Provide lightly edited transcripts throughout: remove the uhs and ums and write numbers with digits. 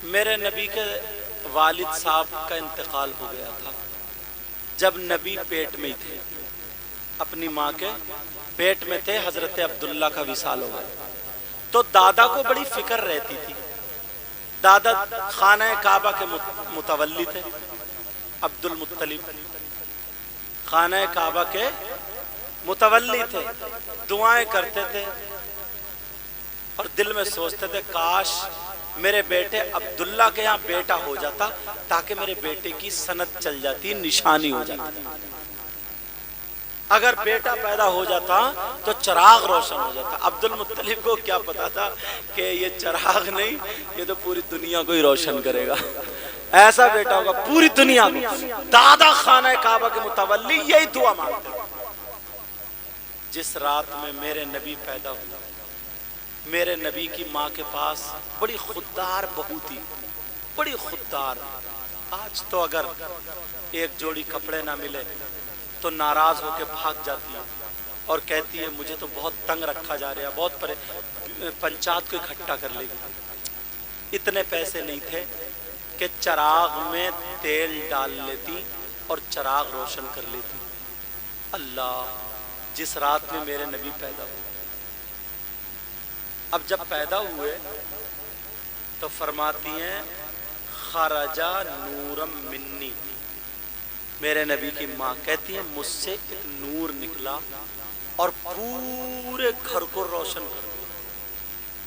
میرے نبی کے والد صاحب کا انتقال ہو گیا تھا جب نبی پیٹ میں ہی تھے، اپنی ماں کے پیٹ میں تھے، حضرت عبداللہ کا وصال ہو گیا۔ تو دادا کو بڑی فکر رہتی تھی، دادا خانہ کعبہ کے متولی تھے، عبد المطلب خانہ کعبہ کے متولی تھے، دعائیں کرتے تھے اور دل میں سوچتے تھے کاش میرے بیٹے عبداللہ کے یہاں بیٹا ہو جاتا تاکہ میرے بیٹے کی سند چل جاتی، نشانی ہو جاتی، اگر بیٹا پیدا ہو جاتا تو چراغ روشن ہو جاتا۔ عبد المطلب کو کیا پتا تھا کہ یہ چراغ نہیں، یہ تو پوری دنیا کو ہی روشن کرے گا، ایسا بیٹا ہوگا پوری دنیا کو۔ دادا خانہ کعبہ کے متولی یہی دعا مانگتے ہیں۔ جس رات میں میرے نبی پیدا ہوئے، میرے نبی کی ماں کے پاس بڑی خوددار بہو تھی، بڑی خوددار۔ آج تو اگر ایک جوڑی کپڑے نہ ملے تو ناراض ہو کے بھاگ جاتی ہے اور کہتی ہے مجھے تو بہت تنگ رکھا جا رہا ہے، بہت پنچات کو اکٹھا کر لے گی۔ اتنے پیسے نہیں تھے کہ چراغ میں تیل ڈال لیتی اور چراغ روشن کر لیتی۔ اللہ، جس رات میں میرے نبی پیدا ہوئے، اب جب پیدا ہوئے تو فرماتی ہیں خرجا نورم منی، میرے نبی کی ماں کہتی ہیں مجھ سے ایک نور نکلا اور پورے گھر کو روشن کر دیا۔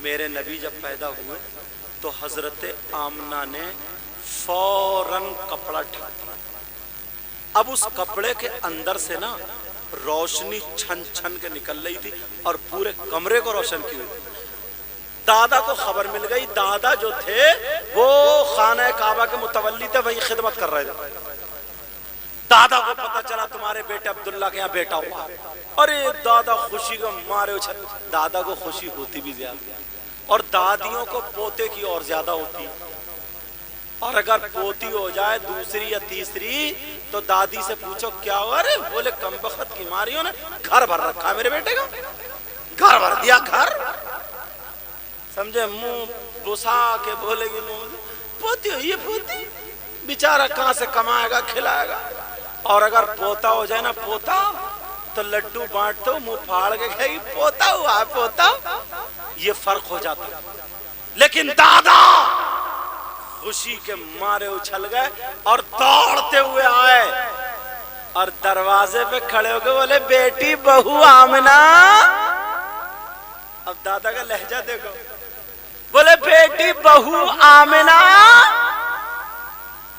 میرے نبی جب پیدا ہوئے تو حضرت آمنہ نے فوراً کپڑا ڈھک دیا۔ اب اس کپڑے کے اندر سے نا روشنی چھن چھن کے نکل رہی تھی اور پورے کمرے کو روشن کی ہوئی۔ دادا کو خبر مل گئی، دادا جو تھے وہ خانہ کعبہ کے متولی تھے، وہی خدمت کر رہے تھے۔ دادا کو پتا چلا تمہارے بیٹے عبداللہ کے یہاں بیٹا ہوا، ارے دادا خوشی کو مارے اچھل۔ دادا کو خوشی ہوتی بھی زیادہ اور دادیوں کو پوتے کی اور زیادہ ہوتی، اور اگر پوتی ہو جائے دوسری یا تیسری تو دادی سے پوچھو کیا ہوا، ارے بولے کم بخت کی ماریوں نے گھر بھر رکھا ہے میرے بیٹے کا، گھر بھر دیا گھر، سمجھے، منہ بسا کے بولے گی پوتی ہوئی ہے، پوتی بیچارہ کہاں سے کمائے گا کھلائے گا۔ اور اگر پوتا ہو جائے نا پوتا تو لڈو بانٹ دو، منہ پھاڑ کے کہے گی پوتا ہوا ہے پوتا، یہ فرق ہو جاتا۔ لیکن دادا خوشی کے مارے اچھل گئے اور دوڑتے ہوئے آئے اور دروازے پہ کھڑے ہو گئے، بولے بیٹی بہو آمنہ۔ اب دادا کا لہجہ دیکھو، بولے بیٹی بہو آمنہ۔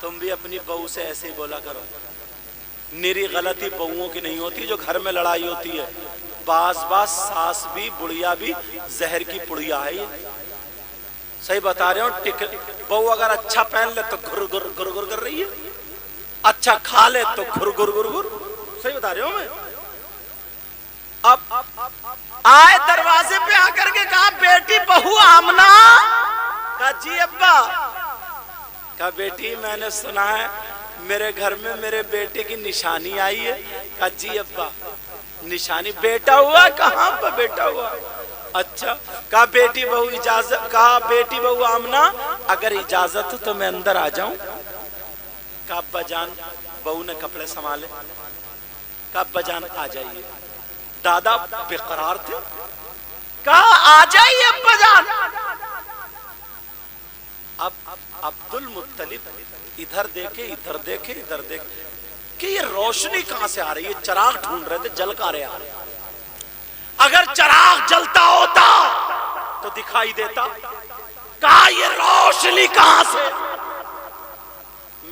تم بھی اپنی بہو سے ایسے ہی بولا کرو۔ نیری غلطی بہوؤں کی نہیں ہوتی، جو گھر میں لڑائی ہوتی ہے، بعض ساس بھی بڑھیا بھی زہر کی پڑیا ہے۔ صحیح بتا رہے ہوں، بہو اگر اچھا پہن لے تو گھر گھر گھر گھر کر رہی ہے، اچھا کھا لے تو گھر گھر گھر گھر، صحیح بتا رہے ہوں میں۔ اب آئے دروازے پہ آ کر کے کہا بیٹی بہو آمنہ۔ کہا جی ابا۔ کہا بیٹی میں نے سنا ہے میرے گھر میں میرے بیٹے کی نشانی آئی ہے۔ کہا جی ابا نشانی، بیٹا ہوا؟ کہاں پہ بیٹا ہوا؟ اچھا۔ کہا بیٹی بہو اجازت، کہا بیٹی بہو آمنہ اگر اجازت ہو تو میں اندر آ جاؤں؟ کہا ابا جان، بہو نے کپڑے سنبھالے، کہا ابا جان آ جائیے۔ دادا بے قرار تھے، کہا آ جائیے ابا جان۔ اب عبد المطلب ادھر دیکھے ادھر دیکھے ادھر دیکھے کہ یہ روشنی کہاں سے آ رہی ہے، چراغ ڈھونڈ رہے تھے، جلکارے آ رہے۔ اگر چراغ جلتا ہوتا تو دکھائی دیتا، کہا یہ روشنی کہاں سے؟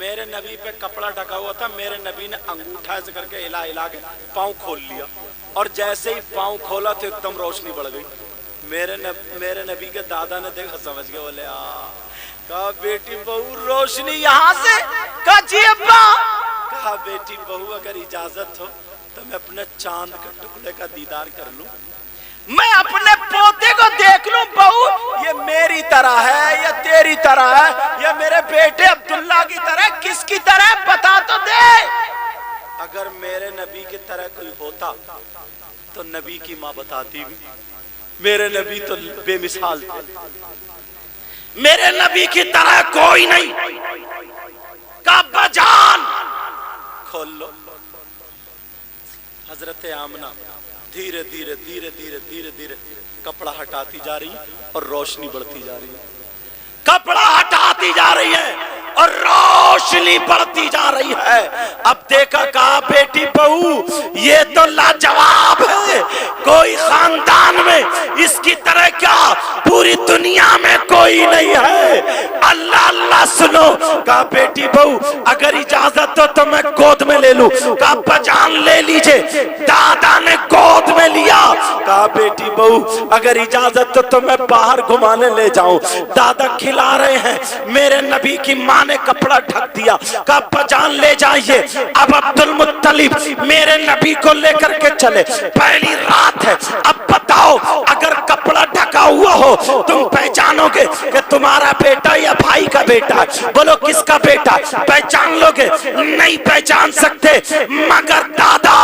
میرے نبی پہ کپڑا ڈھکا ہوا تھا، میرے نبی نے انگوٹھا ایسے کر کے ہلا ہلا کے پاؤں کھول لیا، اور جیسے ہی پاؤں کھولا تو ایک دم روشنی بڑھ گئی۔ میرے نبی کے دادا نے دیکھا، سمجھ گئے، بولے کہا بیٹی بہو روشنی یہاں سے؟ کہا جی ابا۔ کہا بیٹی بہو اگر اجازت ہو تو میں اپنے چاند کے ٹکڑے کا دیدار کر لوں، میں اپنے پوتے کو دیکھ لوں، بہو یہ میری طرح ہے یا تیری طرح ہے یا میرے بیٹے عبداللہ کی طرح، کس کی طرح بتا تو دے۔ اگر میرے نبی کی طرح کوئی ہوتا تو نبی کی ماں بتاتی بھی، میرے نبی تو بے مثال تھے۔ میرے نبی کی طرح کوئی نہیں. کعبہ جان کھول لو. حضرت آمنہ دھیرے دھیرے دھیرے دھیرے دھیرے دھیرے کپڑا ہٹاتی جا رہی اور روشنی بڑھتی جا رہی ہے. کپڑا ہٹاتی جا رہی ہے اور روشنی بڑھتی جا رہی ہے. اب دیکھا کہا بیٹی بہو یہ تو لاجواب ہے, کوئی خاندان میں اس کی طرح کیا پوری دنیا میں کوئی نہیں ہے. اللہ اللہ سنو. کہا بیٹی بہو اگر اجازت ہو تو میں گود میں لے لوں. کہا بجان لے لیجئے. دادا نے گود میں لیا. کہا بیٹی بہو اگر اجازت ہو تو میں باہر گھمانے لے جاؤں. دادا کھلا رہے ہیں, میرے نبی کی ماں نے کپڑا ڈھک دیا. کہا بجان لے جائیے. اب عبد المطلب میرے نبی کو لے کر کے چلے. پہلی رات ہے, اب بتاؤ اگر کپڑا ڈھکا ہوا ہو تم پہچانو گے کہ تمہارا بیٹا یا بھائی کا بیٹا ہے. بولو کس کا بیٹا؟ پہچان لو گے؟ نہیں پہچان سکتے. مگر دادا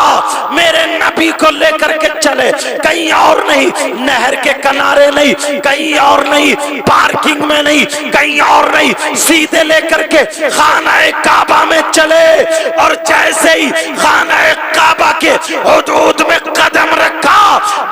میرے نبی کو لے کر کے چلے, کہیں اور نہیں, نہر کے کنارے نہیں, کہیں اور نہیں, پارکنگ میں نہیں, کہیں اور نہیں, سیدھے لے کر کے خانہ کعبہ میں چلے. اور جیسے ہی خانہ کعبہ کے حدود میں قدم رکھا,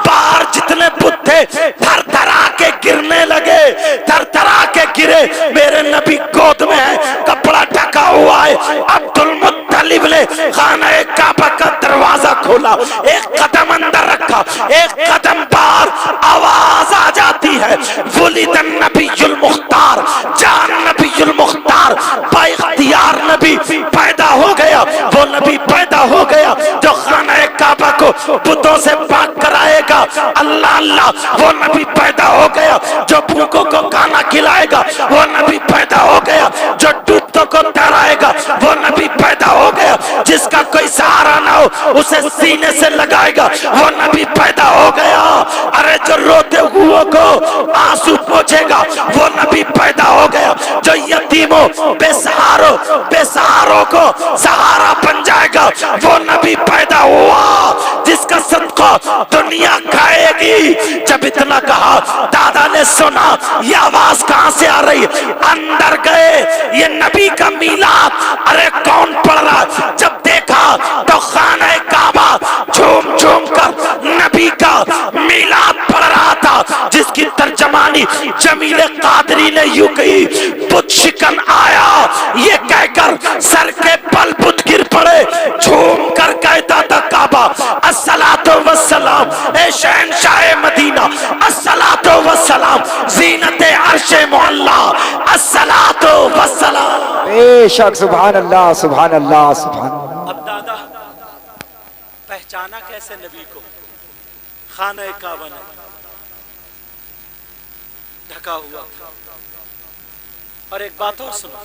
باہر جتنے بت تھے تھر تھرا کے گرنے لگے, تھر تھرا کے گرے. میرے نبی گود میں ہے, کپڑا ڈھکا ہوا ہے. عبد المطلب نے خانہ کعبہ کا دروازہ کھولا, ایک قدم اندر رکھا, ایک قدم باہر. آواز آ جاتی ہے ولد النبی المختار, جان نبی المختار, با اختیار نبی پیدا ہو گیا. وہ نبی پیدا ہو گیا جو خانہ کعبہ کو بتوں سے پاک کرائے گا. اللہ اللہ. وہ نبی پیدا ہو گیا جو بھوکوں کو کھانا کھلائے گا. وہ نبی پیدا ہو گیا جو ڈوبتوں کو تیرائے گا. وہ نبی پیدا ہو گیا جس کا کوئی سہارا نہ ہو اسے سینے سے لگائے گا. وہ نبی پیدا ہو گیا ارے جو روتے ہوئے کو آنسو پوچھے گا. وہ نبی پیدا ہو گیا جو یتیموں بے سہاروں کو سہارا بن جائے گا. وہ نبی پیدا ہوا جس کا صدقہ دنیا کھائے گی. جب اتنا کہا دادا نے سنا یہ آواز کہاں سے آ رہی, اندر گئے. یہ نبی کا میلاد ارے کون پڑھ رہا. جب دیکھا تو خانہ کعبہ جھوم جھوم کر نبی کا میلاد پڑھ رہا تھا, جس کی ترجمانی جمیل قادری نے یوں کہی, بت شکن آیا یہ کہہ کر سر کے بل بت گر پڑے. جھوم کر کہتا تھا کعبہ الصلاۃ والسلام اے شہنشاہ مدینہ, الصلاۃ والسلام زینت عرش معلا, الصلاۃ والسلام. بے شک سبحان اللہ سبحان اللہ سبحان اللہ. اب دادا پہچانا کیسے نبی کو؟ خانہ کعبہ نے ڈھکا ہوا تھا. اور ایک بات اور سنو,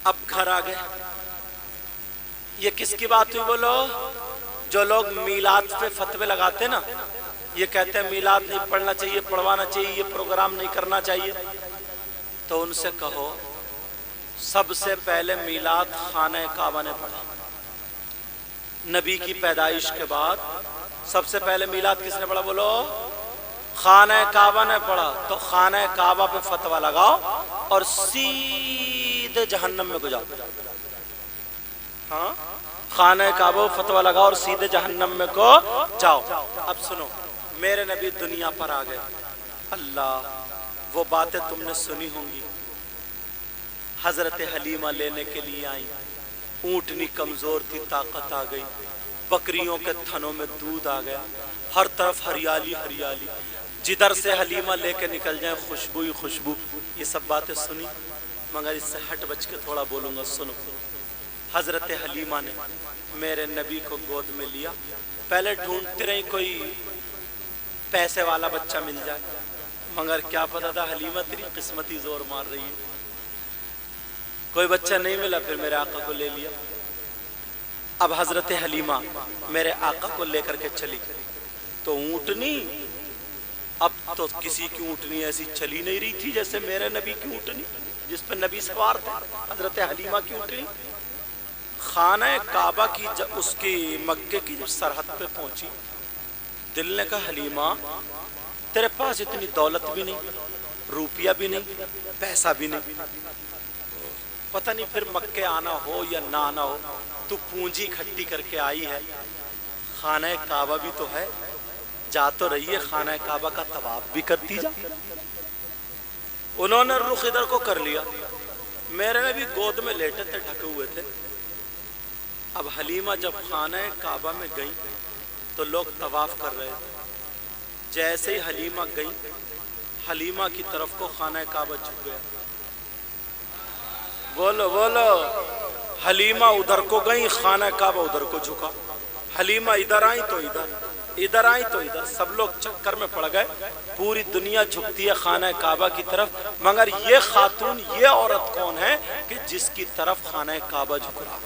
اب گھر آ گئے. یہ کس کی بات ہوئی بولو؟ جو لوگ میلاد پہ فتوے لگاتے نا, یہ کہتے ہیں میلاد نہیں پڑھنا چاہیے, پڑھوانا چاہیے, یہ پروگرام نہیں کرنا چاہیے. تو ان سے کہو سب سے پہلے میلاد خانہ کعبہ نے پڑھا. نبی کی پیدائش کے بعد سب سے پہلے میلاد کس نے پڑھا بولو؟ خانہ کعبہ نے پڑھا. تو خانہ کعبہ پہ فتوہ لگاؤ اور سیدھے جہنم میں گجاؤ. ہاں, خانہ کعبہ فتوہ لگاؤ اور سیدھے جہنم میں کو جاؤ. اب سنو, میرے نبی دنیا پر آ گئے. اللہ, وہ باتیں تم نے سنی ہوں گی. حضرت حلیمہ لینے کے لیے آئیں, اونٹنی کمزور تھی, طاقت آ گئی, بکریوں کے تھنوں میں دودھ آ گیا, ہر طرف ہریالی ہریالی, جدھر سے حلیمہ لے کے نکل جائیں خوشبو ہی خوشبو. یہ سب باتیں سنی, مگر اس سے ہٹ بچ کے تھوڑا بولوں گا. سنو, حضرت حلیمہ نے میرے نبی کو گود میں لیا. پہلے ڈھونڈتے رہی کوئی پیسے والا بچہ مل جائے, مگر کیا پتا تھا حلیمہ تیری قسمتی زور مار رہی ہے. کوئی بچہ نہیں ملا, پھر میرے آقا کو لے لیا. اب حضرت حلیمہ میرے آقا کو لے کر کے چلی. تو اونٹنی, اب تو کسی کی اونٹنی ایسی چلی نہیں رہی تھی جیسے میرے نبی کی اونٹنی جس پہ نبی سوار تھے. حضرت حلیمہ کی اونٹنی خانہ کعبہ کی اس کی مکے کی جب سرحد پہ پہنچی, دل نے کہا حلیمہ تیرے پاس اتنی دولت بھی نہیں, روپیہ بھی نہیں، پیسہ بھی نہیں، پتہ نہیں پھر مکے آنا ہو یا نہ آنا ہو، تو پونجی کھٹی کر کے آئی ہے، خانہ کعبہ بھی تو ہے، جا تو رہی ہے، خانہ کعبہ کا طواف بھی کرتی جا۔ انہوں نے رخ ادھر کو کر لیا، میرے نبی گود میں لیٹے تھے، ڈھکے ہوئے تھے۔ اب حلیمہ جب خانہ کعبہ میں گئی تو لوگ طواف کر رہے تھے، جیسے ہی حلیمہ گئی، حلیمہ کی طرف کو خانہ کعبہ جھک گیا۔ بولو بولو، حلیمہ ادھر کو گئی، خانہ کعبہ ادھر کو جھکا، حلیمہ ادھر آئی تو ادھر، ادھر آئی تو ادھر، سب لوگ چکر میں پڑ گئے۔ پوری دنیا جھکتی ہے خانہ کعبہ کی طرف، مگر یہ خاتون، یہ عورت کون ہے کہ جس کی طرف خانہ کعبہ جھک رہا؟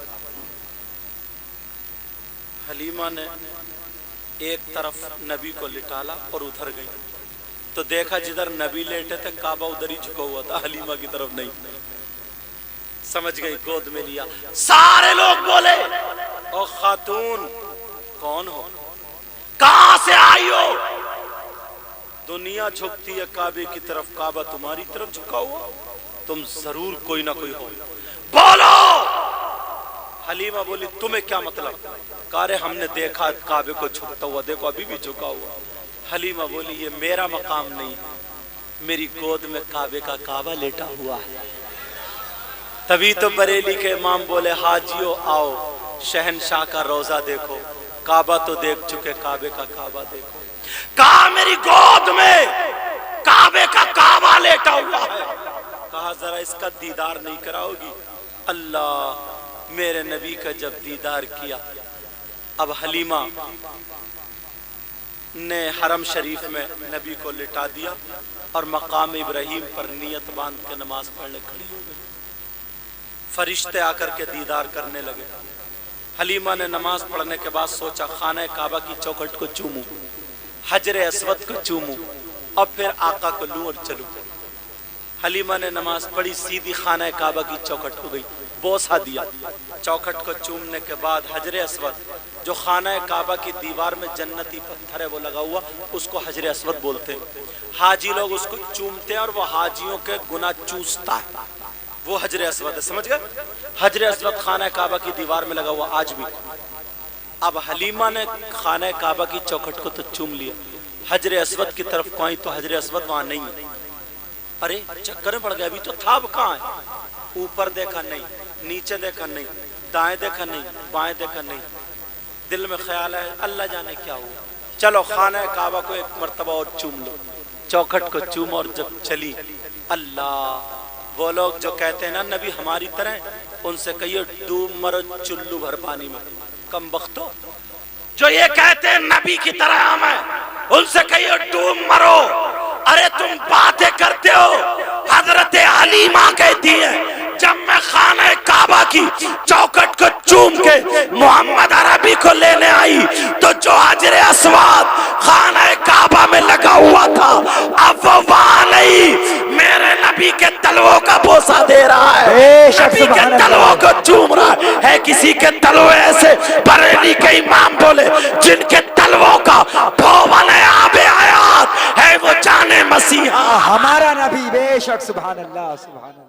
حلیمہ نے ایک طرف نبی کو لٹالا اور ادھر گئی تو دیکھا جدھر نبی لیٹے تھے کعبہ ادھر ہی جھکا ہوا تھا، حلیمہ کی طرف نہیں۔ سمجھ گئی، گود میں لیا۔ سارے لوگ بولے، او خاتون کون ہو، کہاں سے آئی ہو؟ دنیا جھکتی ہے کعبے کی طرف، کعبہ تمہاری طرف جھکا ہوا، تم ضرور کوئی نہ کوئی ہو، بولو۔ حلیمہ بولی تمہیں کیا مطلب؟ کہا رہے ہم نے دیکھا کعبے کو جھکتا ہوا، دیکھو ابھی بھی جھکا ہوا۔ حلیمہ بولی یہ میرا مقام نہیں، میری گود میں کعبے کا کعبہ لیٹا ہوا ہے۔ تبھی تو بریلی کے امام بولے حاجیو آؤ، شہنشاہ کا روزہ دیکھو، کعبہ تو دیکھ چکے، کعبے کا کعبہ دیکھو۔ کہا میری گود میں کعبے کا کعبہ لیٹا ہوا ہے، کہا ذرا اس کا دیدار نہیں کراؤ گی؟ اللہ، میرے نبی کا جب دیدار کیا، اب حلیمہ نے حرم شریف میں نبی کو لٹا دیا اور مقام ابراہیم پر نیت باندھ کے نماز پڑھنے کھڑی ہو گئی۔ فرشتے آ کر کے دیدار کرنے لگے۔ حلیمہ نے نماز پڑھنے کے بعد سوچا خانہ کعبہ کی چوکھٹ کو چوموں، حجر اسود کو چوموں، اور پھر آقا کو لوں اور چلوں۔ حلیمہ نے نماز پڑھی، سیدھی خانہ کعبہ کی چوکھٹ ہو گئی، بوسہ دیا۔ چوکھٹ کو چومنے کے بعد حجر اسود جو خانہ کعبہ کی دیوار میں جنتی پتھر ہے وہ لگا ہوا، اس کو حجر اسود بولتے ہیں۔ حاجی لوگ اس کو چومتے ہیں اور وہ حاجیوں کے گناہ چوستا ہے، وہ حجر اسود ہے، سمجھ گئے؟ حجر اسود خانہ کعبہ کی دیوار میں لگا ہوا آج بھی۔ اب حلیمہ نے خانہ کعبہ کی چوکھٹ کو تو چوم لیا، حجر اسود کی طرف کوئی تو حجر اسود وہاں نہیں ہے۔ ارے چکر میں پڑ گیا، ابھی تو تھا، اب کہاں ہے؟ اوپر دیکھا نہیں، نیچے دیکھا نہیں، دائیں دیکھا نہیں، بائیں دیکھا نہیں۔ دل میں خیال ہے اللہ جانے کیا ہوا، چلو خانہ کعبہ کو ایک مرتبہ اور چوم لو۔ چوکھٹ کو چوم اور جب چلی، اللہ، وہ لوگ جو کہتے ہیں نا نبی ہماری طرح، ان سے کہیے ڈوب مرو چلو بھر پانی میں، کم بختو۔ جو یہ کہتے ہیں نبی کی طرح ہم ہیں، ان سے کہیے ڈوب مرو۔ ارے تم باتیں کرتے ہو، حضرت حلیمہ کہتی ہے جب میں خانہ کعبہ کی چوکھٹ کو چوم کے محمد عربی کو لینے آئی تو جو حجر اسود خانہ کعبہ میں لگا ہوا تھا اب وہ وہاں نہیں، میرے نبی کے تلووں کا بوسہ دے رہا ہے، نبی کے تلووں کو چوم رہا ہے۔ کسی کے تلوے ایسے بریلی کے امام بولے جن کے تلووں کا بھون آب حیات ہے، وہ جانے مسیحا ہمارا نبی، بے شک، سبحان اللہ، سبحان اللہ۔